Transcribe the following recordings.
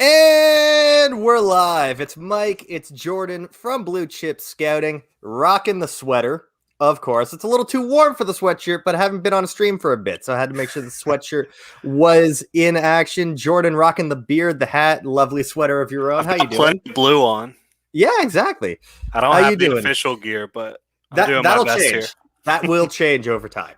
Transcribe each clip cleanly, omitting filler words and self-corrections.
And we're live. It's Mike, it's Jordan from Blue Chip Scouting, rocking the sweater. Of course, it's a little too warm for the sweatshirt, but I haven't been on a stream for a bit, so I had to make sure the sweatshirt was in action. Jordan rocking the beard, the hat, lovely sweater of your own. How you doing? Plenty of blue on. Yeah, exactly. I don't have the official gear, but I'm doing my best change. here. That will change over time.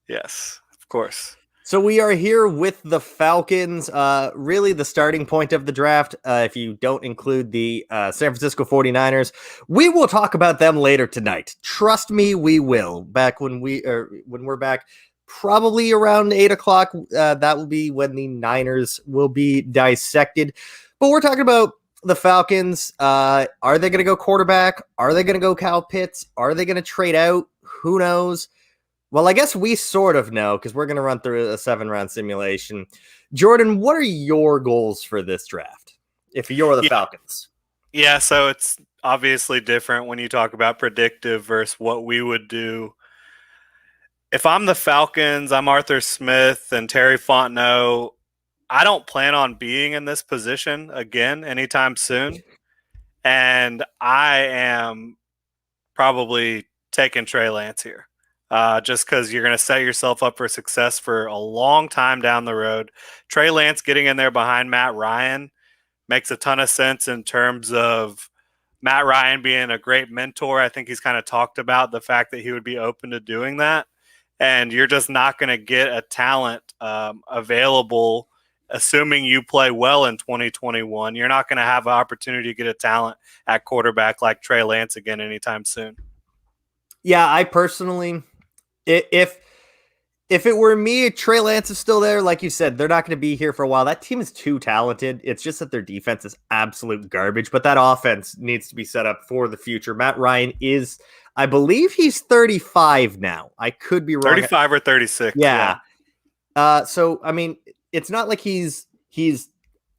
Yes, of course. So we are here with the Falcons, really the starting point of the draft. If you don't include the San Francisco 49ers, we will talk about them later tonight. Trust me, we will. When we're back, probably around 8:00. That will be when the Niners will be dissected. But we're talking about the Falcons. Are they going to go quarterback? Are they going to go Kyle Pitts? Are they going to trade out? Who knows? Well, I guess we sort of know because we're going to run through a 7-round simulation. Jordan, what are your goals for this draft if you're the Falcons? Yeah, so it's obviously different when you talk about predictive versus what we would do. If I'm the Falcons, I'm Arthur Smith and Terry Fontenot. I don't plan on being in this position again anytime soon. And I am probably taking Trey Lance here. Just because you're going to set yourself up for success for a long time down the road. Trey Lance getting in there behind Matt Ryan makes a ton of sense in terms of Matt Ryan being a great mentor. I think he's kind of talked about the fact that he would be open to doing that. And you're just not going to get a talent available, assuming you play well in 2021. You're not going to have an opportunity to get a talent at quarterback like Trey Lance again anytime soon. Yeah, I personally... If it were me, Trey Lance is still there. Like you said, they're not going to be here for a while. That team is too talented. It's just that their defense is absolute garbage, but that offense needs to be set up for the future. Matt Ryan is, I believe he's 35 now. I could be wrong. 35 or 36. Yeah. So, I mean, it's not like he's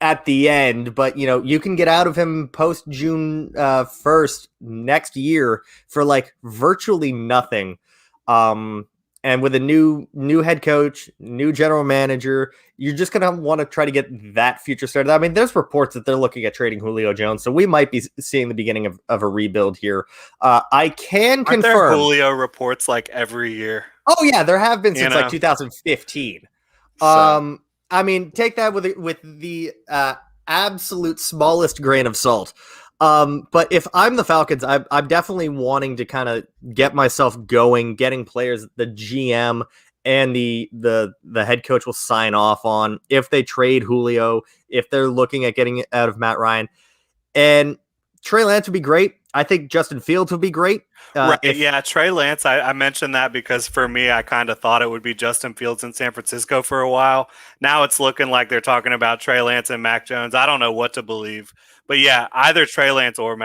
at the end, but, you know, you can get out of him post June 1st next year for like virtually nothing. And with a new head coach, new general manager, you're just going to want to try to get that future started. I mean, there's reports that they're looking at trading Julio Jones, so we might be seeing the beginning of a rebuild here. I can confirm. Aren't there Julio reports like every year? Oh yeah, there have been since like 2015. So. I mean, take that with the absolute smallest grain of salt. But if I'm the Falcons, I'm definitely wanting to kind of get myself going, getting players the GM and the head coach will sign off on if they trade Julio, if they're looking at getting out of Matt Ryan. And Trey Lance would be great. I think Justin Fields would be great. Right, Trey Lance, I mentioned that because for me, I kind of thought it would be Justin Fields in San Francisco for a while. Now it's looking like they're talking about Trey Lance and Mac Jones. I don't know what to believe. But yeah, either Trey Lance or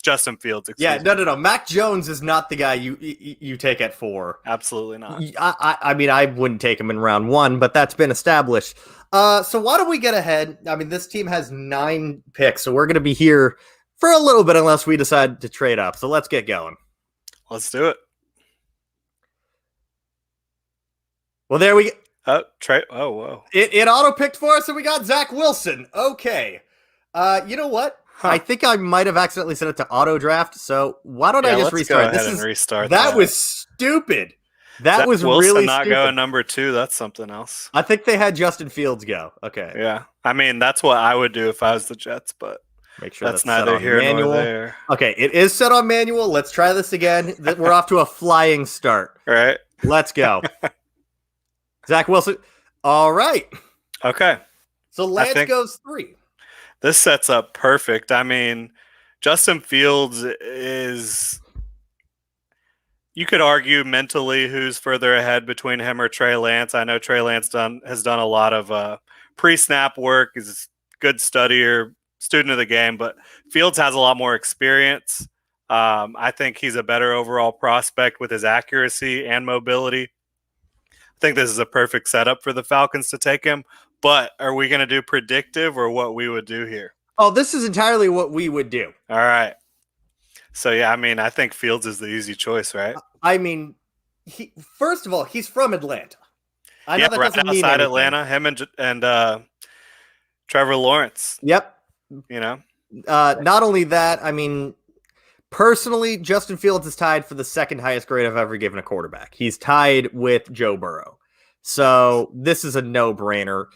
Justin Fields. Yeah, no. Mac Jones is not the guy you take at 4. Absolutely not. I mean, I wouldn't take him in round 1, but that's been established. So why don't we get ahead? I mean, this team has 9 picks, so we're going to be here for a little bit unless we decide to trade up. So let's get going. Let's do it. Well, there we go. Oh, whoa. It auto-picked for us, and we got Zach Wilson. Okay. You know what? Huh. I think I might have accidentally set it to auto draft. So why don't I just restart? Restart. That was stupid. That Zach was Wilson really not stupid. going number 2. That's something else. I think they had Justin Fields go. Okay. Yeah. I mean, that's what I would do if I was the Jets, but make sure that's neither here nor there. Okay. It is set on manual. Let's try this again. We're off to a flying start. All right. Let's go. Zach Wilson. All right. Okay. So Lance goes 3. This sets up perfect. I mean, Justin Fields is, you could argue mentally who's further ahead between him or Trey Lance. I know Trey Lance has done a lot of pre-snap work. He's a good studier, student of the game, but Fields has a lot more experience. I think he's a better overall prospect with his accuracy and mobility. I think this is a perfect setup for the Falcons to take him. But are we going to do predictive or what we would do here? Oh, this is entirely what we would do. All right. So, yeah, I mean, I think Fields is the easy choice, right? I mean, first of all, he's from Atlanta. I know that right outside Atlanta. Him and Trevor Lawrence. Yep. Not only that, I mean, personally, Justin Fields is tied for the second highest grade I've ever given a quarterback. He's tied with Joe Burrow. So this is a no-brainer.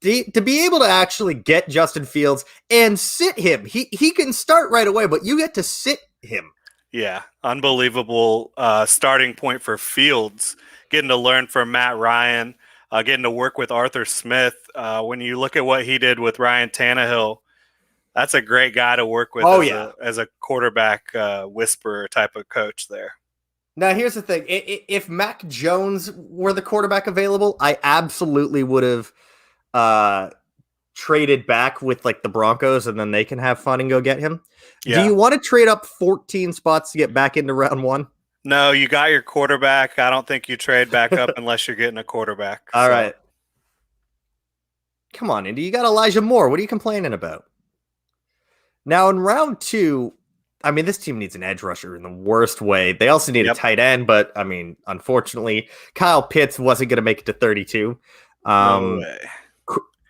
To be able to actually get Justin Fields and sit him, he can start right away, but you get to sit him. Yeah, unbelievable starting point for Fields, getting to learn from Matt Ryan, getting to work with Arthur Smith. When you look at what he did with Ryan Tannehill, that's a great guy to work with as a quarterback whisperer type of coach there. Now, here's the thing. If Mac Jones were the quarterback available, I absolutely would have traded back with like the Broncos, and then they can have fun and go get him. Yeah. Do you want to trade up 14 spots to get back into round one? No, you got your quarterback. I don't think you trade back up unless you're getting a quarterback. All right. Come on, Indy. You got Elijah Moore. What are you complaining about? Now, in round two, I mean, this team needs an edge rusher in the worst way. They also need a tight end, but, I mean, unfortunately, Kyle Pitts wasn't going to make it to 32. No way.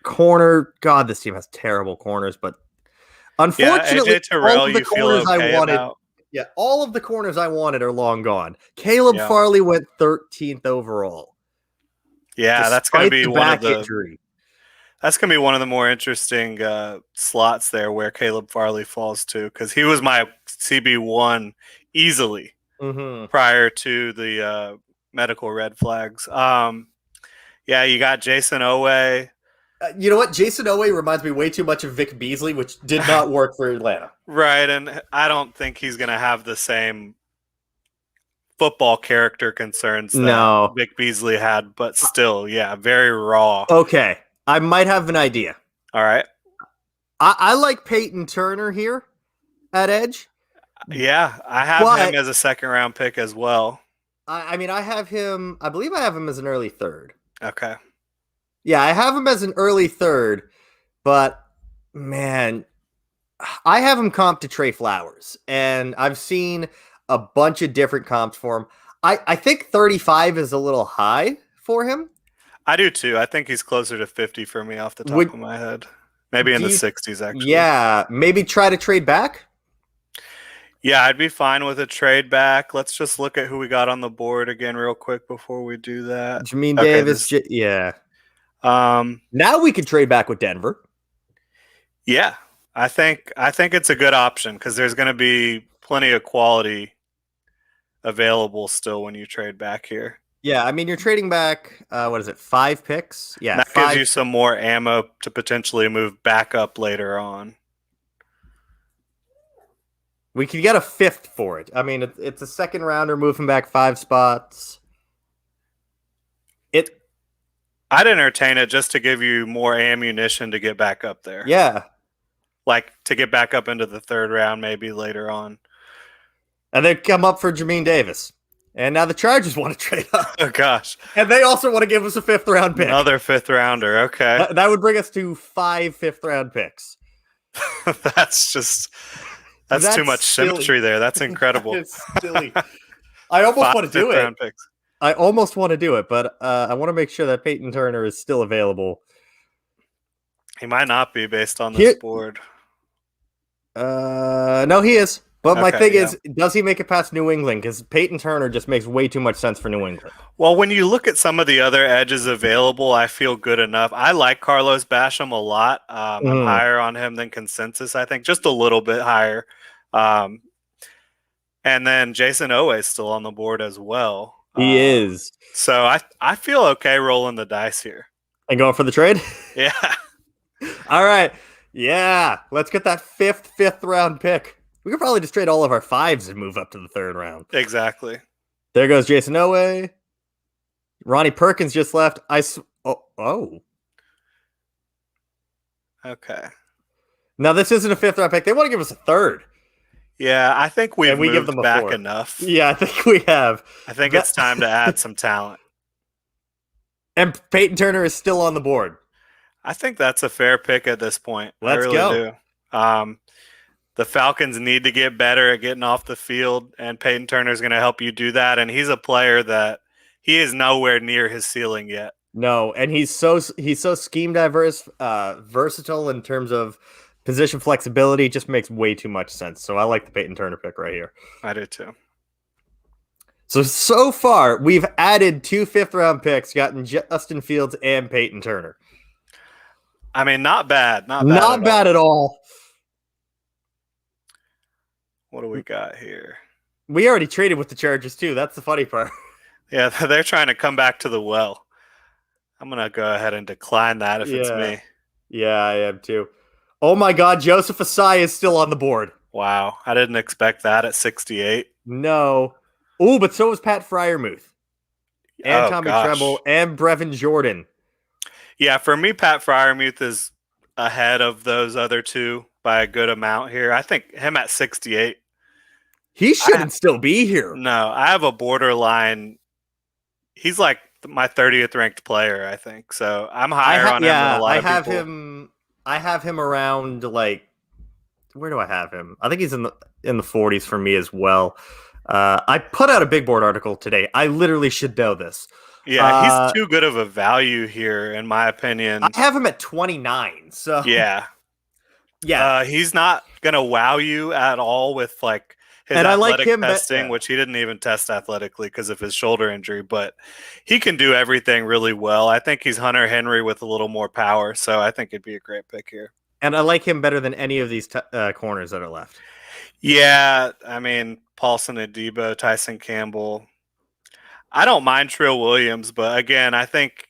Corner, God, this team has terrible corners, but unfortunately, AJ Terrell, all of the corners I wanted, all of the corners I wanted are long gone. Caleb Farley went 13th overall. Yeah, that's going to be one of the injury. That's going to be one of the more interesting slots there where Caleb Farley falls to, because he was my CB1 easily prior to the medical red flags. You got Jason Owe. You know what? Jason Owe reminds me way too much of Vic Beasley, which did not work for Atlanta. Right, and I don't think he's going to have the same football character concerns that Vic Beasley had, but still, very raw. Okay, I might have an idea. All right. I like Peyton Turner here at edge. Yeah, I have him as a second-round pick as well. I mean, I believe I have him as an early third. Okay. Yeah, I have him as an early third, but, man, I have him comped to Trey Flowers, and I've seen a bunch of different comps for him. I think 35 is a little high for him. I do, too. I think he's closer to 50 for me off the top of my head. Maybe in the 60s, actually. Yeah, maybe try to trade back? Yeah, I'd be fine with a trade back. Let's just look at who we got on the board again real quick before we do that. Jamin Davis, now we could trade back with Denver. Yeah, I think it's a good option because there's going to be plenty of quality available still when you trade back here. Yeah, I mean, you're trading back, 5 picks? Yeah, that gives you some more ammo to potentially move back up later on. We could get a 5th for it. I mean, it's a second rounder, moving back 5 spots. I'd entertain it just to give you more ammunition to get back up there. Yeah. Like to get back up into the 3rd round maybe later on. And then come up for Jamin Davis. And now the Chargers want to trade up. Oh, gosh. And they also want to give us a 5th round pick. Another 5th rounder. Okay. That would bring us to 5 5th round picks. That's too much symmetry there. That's incredible. It's silly. I almost want to do it. Picks. I almost want to do it, but I want to make sure that Peyton Turner is still available. He might not be based on this board. No, he is. But my thing is, does he make it past New England? Because Peyton Turner just makes way too much sense for New England. Well, when you look at some of the other edges available, I feel good enough. I like Carlos Basham a lot. I'm higher on him than consensus, I think. Just a little bit higher. And then Jason Owe is still on the board as well. He is. So I feel okay rolling the dice here. And going for the trade? Yeah. All right. Yeah. Let's get that 5th round pick. We could probably just trade all of our 5s and move up to the 3rd round. Exactly. There goes Jason Owe. Ronnie Perkins just left. Oh. Okay. Now, this isn't a 5th round pick. They want to give us a 3rd. Yeah, I think we've moved back enough. Yeah, I think we have. I think it's time to add some talent. And Peyton Turner is still on the board. I think that's a fair pick at this point. Let's go. Do. The Falcons need to get better at getting off the field, and Peyton Turner is going to help you do that. And he's a player that he is nowhere near his ceiling yet. No, and he's so scheme diverse, versatile in terms of position flexibility. Just makes way too much sense. So I like the Peyton Turner pick right here. I do too. So far we've added 2 5th-round picks, gotten Justin Fields and Peyton Turner. I mean, not bad. Not bad at all. What do we got here? We already traded with the Chargers too. That's the funny part. Yeah, they're trying to come back to the well. I'm going to go ahead and decline that if it's me. Yeah, I am too. Oh my God, Joseph Asai is still on the board. Wow, I didn't expect that at 68. No. Oh, but so was Pat Freiermuth. And Tommy Tremble and Brevin Jordan. Yeah, for me, Pat Freiermuth is ahead of those other two by a good amount here. I think him at 68. He shouldn't still be here. No, I have a borderline. He's like my 30th ranked player, I think. So I'm higher on him than a lot of people. I have him around, like, where do I have him? I think he's in the 40s for me as well. I put out a big board article today. I literally should know this. Yeah, he's too good of a value here, in my opinion. I have him at 29. So yeah. He's not gonna wow you at all with like his athletic testing, which he didn't even test athletically because of his shoulder injury. But he can do everything really well. I think he's Hunter Henry with a little more power, so I think it'd be a great pick here. And I like him better than any of these corners that are left. Yeah, I mean, Paulson Adebo, Tyson Campbell. I don't mind Trill Williams, but again, I think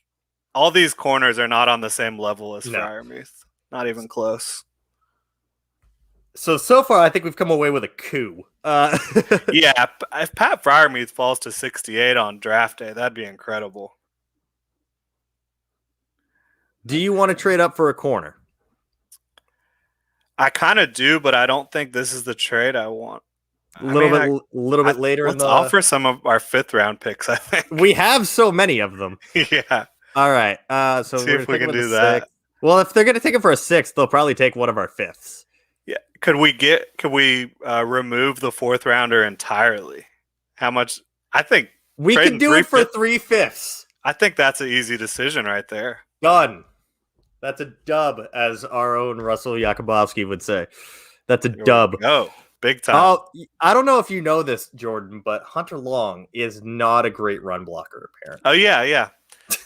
all these corners are not on the same level as Freiermuth. Not even close. So far, I think we've come away with a coup. Yeah, if Pat Freiermuth falls to 68 on draft day, that'd be incredible. Do you want to trade up for a corner? I kind of do, but I don't think this is the trade I want. A little bit later in the. Let's offer some of our 5th-round picks. I think we have so many of them. Yeah. All right. So see if we can do that. 6th. Well, if they're going to take it for a 6th, they'll probably take one of our 5ths. Yeah. Could we remove the 4th rounder entirely? How much? I think we can do it for 3/5. I think that's an easy decision right there. Done. That's a dub, as our own Russell Jakubowski would say. That's a dub. Oh, big time. Oh, I don't know if you know this, Jordan, but Hunter Long is not a great run blocker, apparently. Oh, yeah.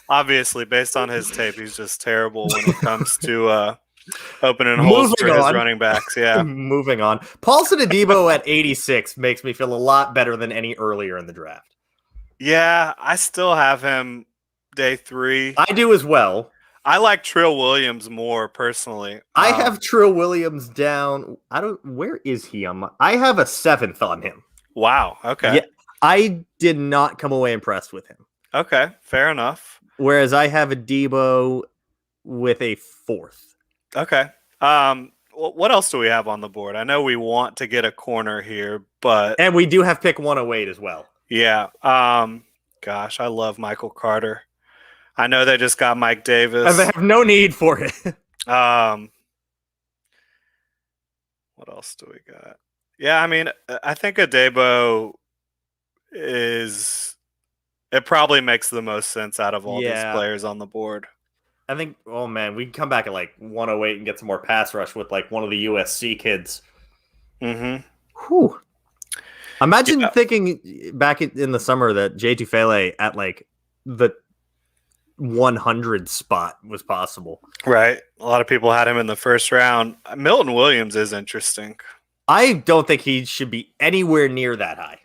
Obviously, based on his tape, he's just terrible when it comes to opening holes for his running backs. Yeah. Moving on. Paulson Adebo at 86 makes me feel a lot better than any earlier in the draft. Yeah, I still have him day 3. I do as well. I like Trill Williams more personally. I have Trill Williams down. Where is he on I have a 7th on him. Wow. Okay. Yeah, I did not come away impressed with him. Okay. Fair enough. Whereas I have Adebo with a 4th. Okay. What else do we have on the board? I know we want to get a corner here, and we do have pick 108 as well. Yeah. Gosh, I love Michael Carter. I know they just got Mike Davis. And they have no need for it. What else do we got? Yeah, I mean, I think Adebo it probably makes the most sense out of all these players on the board. I think, oh man, we can come back at like 108 and get some more pass rush with like one of the USC kids. Mm-hmm. Whew. Imagine thinking back in the summer that Jay Tufele at like the 100 spot was possible. Right. A lot of people had him in the 1st round. Milton Williams is interesting. I don't think he should be anywhere near that high.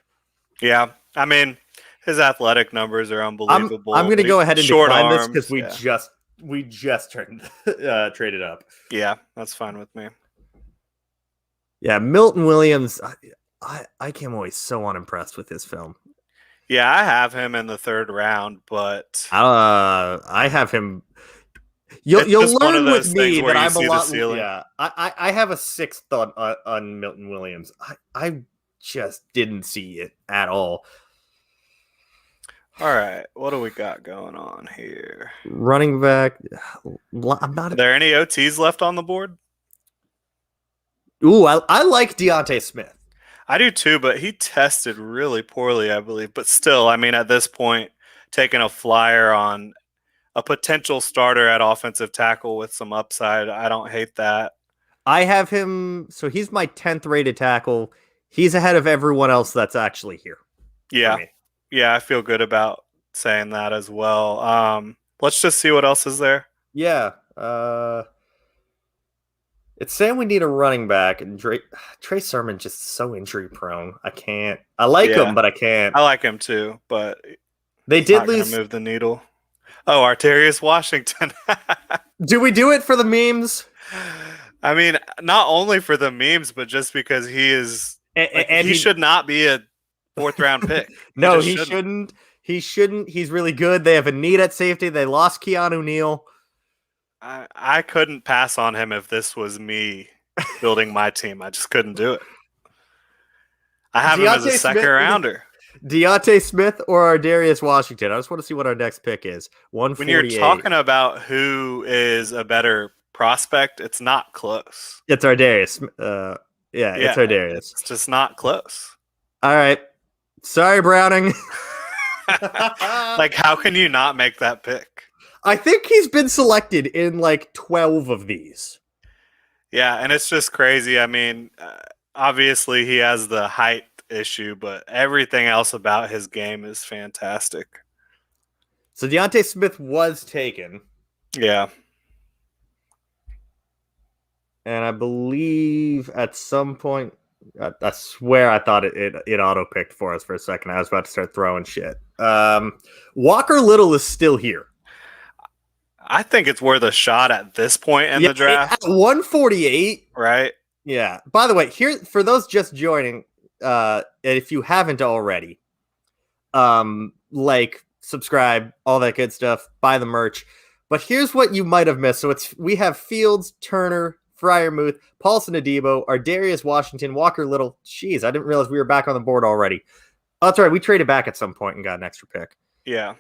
Yeah. I mean, his athletic numbers are unbelievable. I'm going to go ahead and decline this because we just traded up. Yeah, that's fine with me. Yeah, Milton Williams, I came away so unimpressed with his film. Yeah, I have him in the 3rd round, but I have him. You'll learn with me that I'm a lot. Yeah, I have a 6th on Milton Williams. I just didn't see it at all. All right, what do we got going on here? Running back. I'm not. Are there any OTs left on the board? Ooh, I like Dante Smith. I do too, but he tested really poorly, I believe. But still, I mean, at this point, taking a flyer on a potential starter at offensive tackle with some upside. I don't hate that. I have him, so he's my 10th rated tackle. He's ahead of everyone else that's actually here. Yeah. Yeah, I feel good about saying that as well. Let's just see what else is there. Yeah. It's saying we need a running back, and Trey Sermon just so injury prone. I can't. I like him, but I can't. I like him too, but they did lose. Move the needle. Oh, Arterius Washington. Do we do it for the memes? I mean, not only for the memes, but just because he is, and he should not be a 4th round pick. No, he shouldn't. He shouldn't. He's really good. They have a need at safety. They lost Keanu Neal. I couldn't pass on him if this was me building my team. I just couldn't do it. I have him as a second rounder. Deontay Smith or Ardarius Washington? I just want to see what our next pick is. 148. When you're talking about who is a better prospect, it's not close. It's Ardarius. It's Ardarius. It's just not close. All right. Sorry, Browning. Like, how can you not make that pick? I think he's been selected in like 12 of these. Yeah, and it's just crazy. I mean, obviously he has the height issue, but everything else about his game is fantastic. So Deontay Smith was taken. Yeah. And I believe at some point, I swear I thought it auto-picked for us for a second. I was about to start throwing shit. Walker Little is still here. I think it's worth a shot at this point in the draft. At 148. Right? Yeah. By the way, here for those just joining, if you haven't already, subscribe, all that good stuff, buy the merch. But here's what you might have missed. So we have Fields, Turner, Freiermuth, Paulson Adebo, Ardarius Washington, Walker Little. Jeez, I didn't realize we were back on the board already. Oh, that's right. We traded back at some point and got an extra pick. Yeah.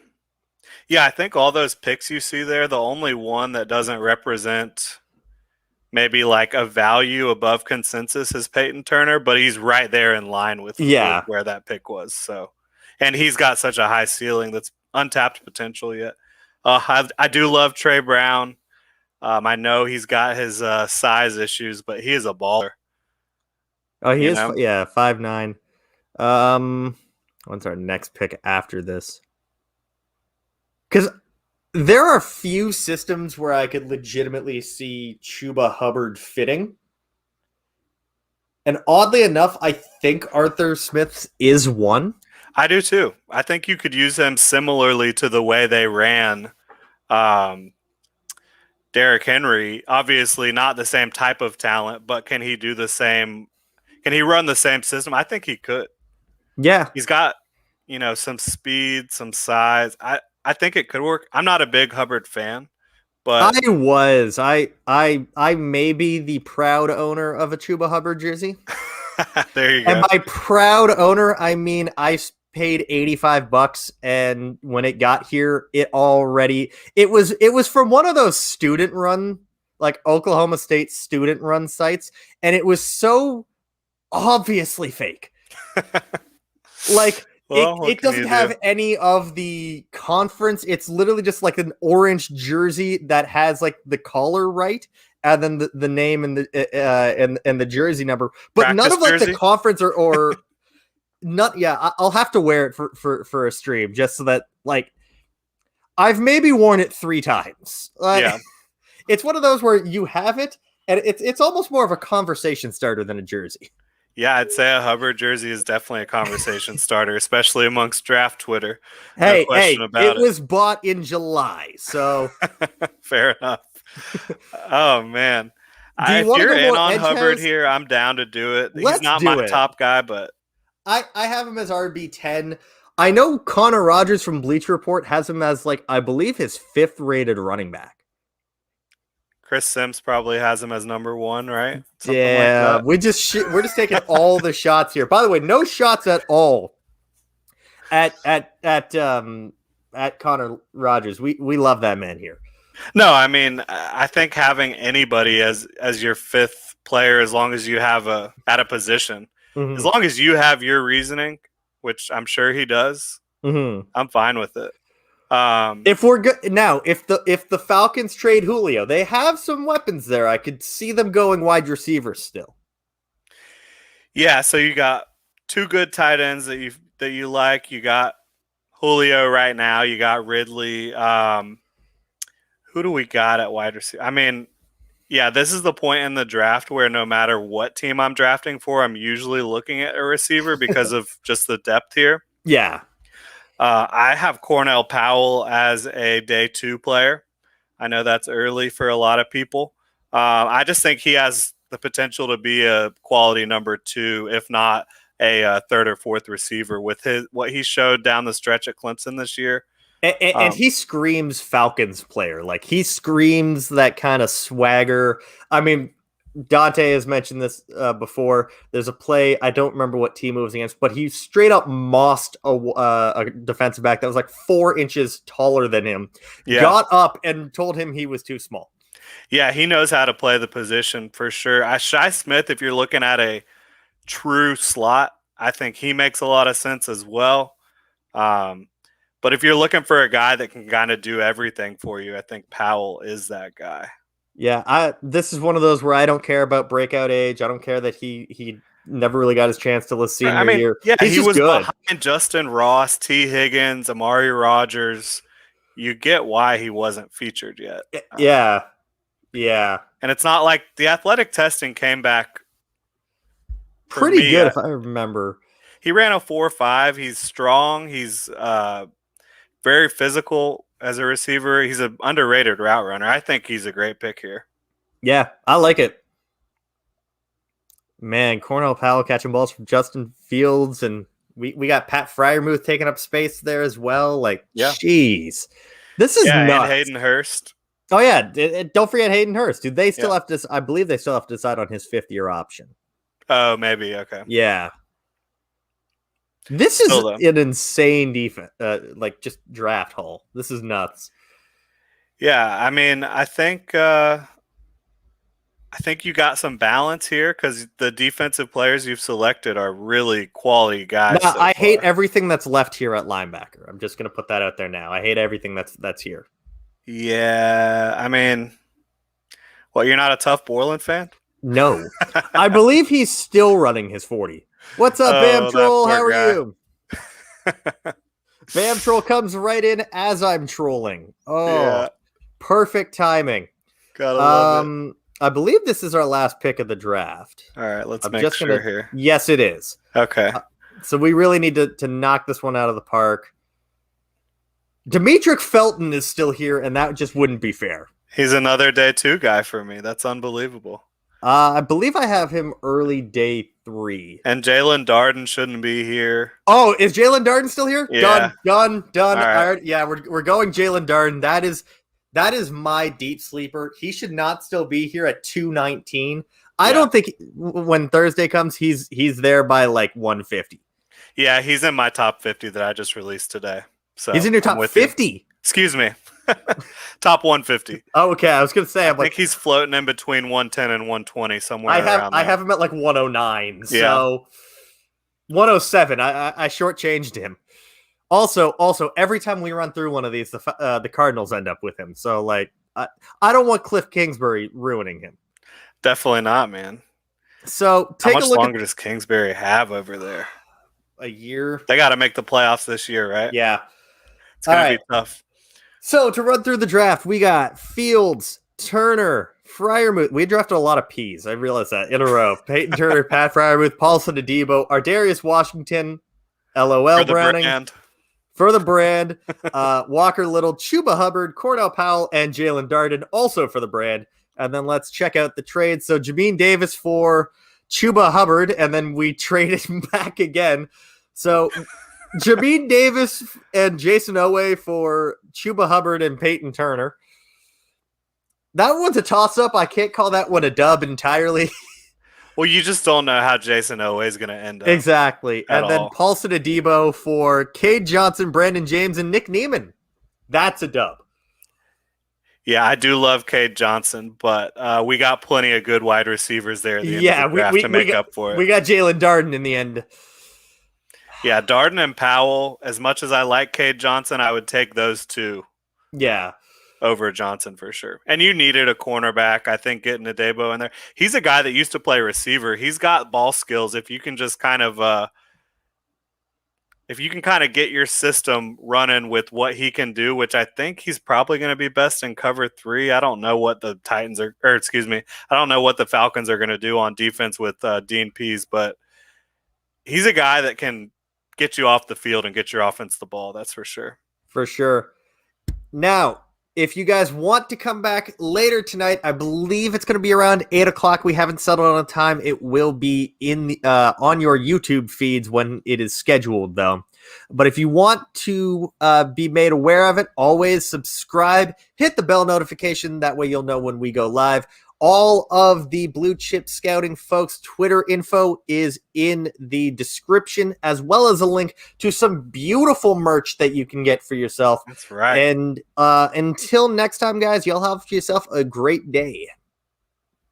Yeah, I think all those picks you see there, the only one that doesn't represent maybe like a value above consensus is Peyton Turner, but he's right there in line with where that pick was. So, and he's got such a high ceiling that's untapped potential yet. I do love Trey Brown. I know he's got his size issues, but he is a baller. Oh, he is? Yeah, 5'9". What's our next pick after this? Because there are few systems where I could legitimately see Chuba Hubbard fitting. And oddly enough, I think Arthur Smith's is one. I do too. I think you could use him similarly to the way they ran Derrick Henry. Obviously not the same type of talent, but can he do the same? Can he run the same system? I think he could. Yeah. He's got, some speed, some size. I think it could work. I'm not a big Hubbard fan, but I may be the proud owner of a Chuba Hubbard jersey. There you go. And by proud owner, I mean I paid $85, and when it got here, it was from one of those student run, like Oklahoma State student run sites, and it was so obviously fake. Like, well, it doesn't have any of the conference. It's literally just like an orange jersey that has like the collar right, and then the name and the jersey number, but practice none of like jersey? The conference or not. Yeah, I'll have to wear it for a stream just so that like I've maybe worn it 3 times. Yeah, it's one of those where you have it, and it's almost more of a conversation starter than a jersey. Yeah, I'd say a Hubbard jersey is definitely a conversation starter, especially amongst draft Twitter. Hey, it was bought in July, so fair enough. Oh man, if you're in on Hubbard here, I'm down to do it. He's not my top guy, but I have him as RB10. I know Connor Rogers from Bleacher Report has him as I believe his 5th rated running back. Chris Sims probably has him as number 1, right? Something like we're just taking all the shots here. By the way, no shots at all at Connor Rogers. We love that man here. No, I mean, I think having anybody as your 5th player, as long as you have at a position, as long as you have your reasoning, which I'm sure he does, I'm fine with it. If we're good now, if the Falcons trade Julio, they have some weapons there. I could see them going wide receivers still. Yeah, so you got two good tight ends that you like. You got Julio right now. You got Ridley. Who do we got at wide receiver? I mean, yeah, this is the point in the draft where no matter what team I'm drafting for, I'm usually looking at a receiver because of just the depth here. Yeah. I have Cornell Powell as a day 2 player. I know that's early for a lot of people. I just think he has the potential to be a quality number 2, if not a third or fourth receiver with what he showed down the stretch at Clemson this year. And he screams Falcons player. Like, he screams that kind of swagger. I mean, Dante has mentioned this before. There's a play, I don't remember what team it was against, but he straight up mossed a defensive back that was like 4 inches taller than him. Yeah. Got up and told him he was too small. Yeah, he knows how to play the position for sure. Shi Smith, if you're looking at a true slot, I think he makes a lot of sense as well. But if you're looking for a guy that can kind of do everything for you, I think Powell is that guy. Yeah, this is one of those where I don't care about breakout age. I don't care that he never really got his chance till his senior year. Yeah, he was good. Behind Justin Ross, T. Higgins, Amari Rogers. You get why he wasn't featured yet. Yeah. And it's not like the athletic testing came back pretty good, if I remember. He ran a 4.5. He's strong. He's very physical as a receiver. He's an underrated route runner. I think he's a great pick here. Yeah, I like it. Man, Cornell Powell catching balls from Justin Fields, and we got Pat Freiermuth taking up space there as well. Like, jeez. This is nuts. And Hayden Hurst. Oh, yeah. Don't forget Hayden Hurst. Dude, they still have to – I believe they still have to decide on his 5th-year option. Oh, maybe. Okay. Yeah. This is an insane defense, like just draft haul. This is nuts. Yeah, I mean, I think you got some balance here because the defensive players you've selected are really quality guys. No, I hate everything that's left here at linebacker. I'm just going to put that out there now. I hate everything that's here. Yeah, I mean, you're not a Tough Borland fan? No. I believe he's still running his 40. What's up, Bam Troll? How are you? Bam Troll comes right in as I'm trolling. Oh, yeah. Perfect timing. Gotta love it. I believe this is our last pick of the draft. All right, let's make sure here. Yes, it is. Okay. So we really need to knock this one out of the park. Demetric Felton is still here, and that just wouldn't be fair. He's another day 2 guy for me. That's unbelievable. I believe I have him early day 3. And Jalen Darden shouldn't be here. Oh, is Jalen Darden still here? Yeah. Done. Right. We're going Jalen Darden. That is my deep sleeper. He should not still be here at 219. I don't think when Thursday comes, he's there by like 150. Yeah, he's in my top 50 that I just released today. So he's in your top 50. Excuse me. Top 150. Oh, okay. I was going to say, I think he's floating in between 110 and 120 somewhere around there. I have him at like 109. So 107. I shortchanged him. Also, every time we run through one of these, the Cardinals end up with him. So, like, I don't want Cliff Kingsbury ruining him. Definitely not, man. So, how much longer does Kingsbury have over there? A year. They got to make the playoffs this year, right? Yeah. It's going to be tough. So, to run through the draft, we got Fields, Turner, Freiermuth. We drafted a lot of P's. I realized that in a row. Peyton Turner, Pat Freiermuth, Paulson Adebo, Ardarius Washington, LOL Browning. For the brand, Walker Little, Chuba Hubbard, Cornell Powell, and Jalen Darden, also for the brand. And then let's check out the trade. So Jamin Davis for Chuba Hubbard, and then we traded him back again. So Jamin Davis and Jason Owe for Chuba Hubbard and Peyton Turner. That one's a toss-up. I can't call that one a dub entirely. Well, you just don't know how Jason Owe is going to end up. Exactly. And then Paulson Adebo for Cade Johnson, Brandon James, and Nick Neiman. That's a dub. Yeah, I do love Cade Johnson, but we got plenty of good wide receivers there at the end of the draft to make up for it. We got Jalen Darden in the end. Yeah, Darden and Powell, as much as I like Cade Johnson, I would take those two Yeah. over Johnson for sure. And you needed a cornerback, I think, getting Adebo in there. He's a guy that used to play receiver. He's got ball skills. If you can just kind of get your system running with what he can do, which I think he's probably going to be best in cover 3. I don't know what the I don't know what the Falcons are going to do on defense with Dean Pease, but he's a guy that can get you off the field and get your offense the ball. That's for sure. For sure. Now, if you guys want to come back later tonight, I believe it's going to be around 8 o'clock. We haven't settled on a time. It will be in the, on your YouTube feeds when it is scheduled, though. But if you want to be made aware of it, always subscribe, hit the bell notification. That way you'll know when we go live. All of the Blue Chip Scouting folks' Twitter info is in the description, as well as a link to some beautiful merch that you can get for yourself. That's right. And until next time, guys, y'all have yourself a great day.